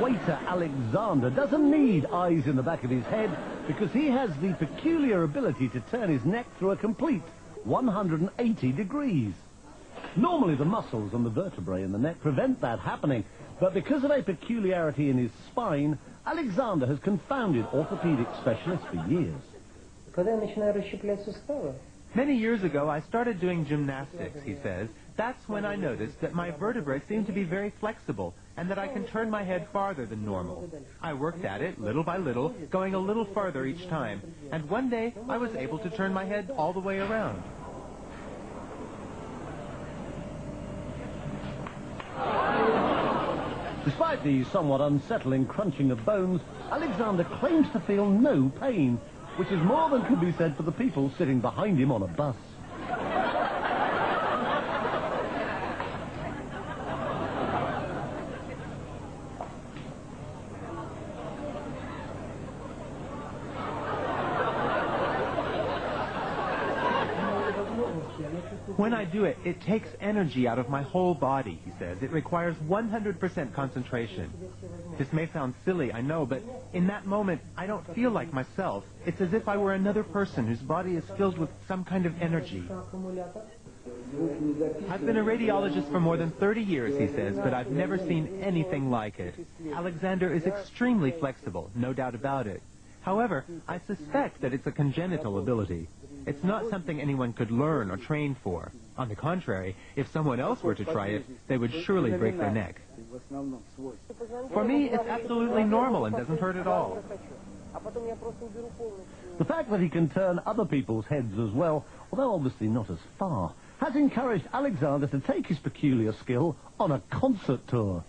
waiter Alexander doesn't need eyes in the back of his head because he has the peculiar ability to turn his neck through a complete 180 degrees. Normally the muscles and the vertebrae in the neck prevent that happening, but because of a peculiarity in his spine, Alexander has confounded orthopedic specialists for years. Many years ago, I started doing gymnastics, he says. That's when I noticed that my vertebrae seem to be very flexible and that I can turn my head farther than normal. I worked at it little by little, going a little farther each time, and one day I was able to turn my head all the way around. Despite the somewhat unsettling crunching of bones, Alexander claims to feel no pain, which is more than could be said for the people sitting behind him on a bus. When I do it, it takes energy out of my whole body, he says. It requires 100% concentration. This may sound silly, I know, but in that moment, I don't feel like myself. It's as if I were another person whose body is filled with some kind of energy. I've been a radiologist for more than 30 years, he says, but I've never seen anything like it. Alexander is extremely flexible, no doubt about it. However, I suspect that it's a congenital ability. It's not something anyone could learn or train for. On the contrary, if someone else were to try it, they would surely break their neck. For me, it's absolutely normal and doesn't hurt at all. The fact that he can turn other people's heads as well, although obviously not as far, has encouraged Alexander to take his peculiar skill on a concert tour.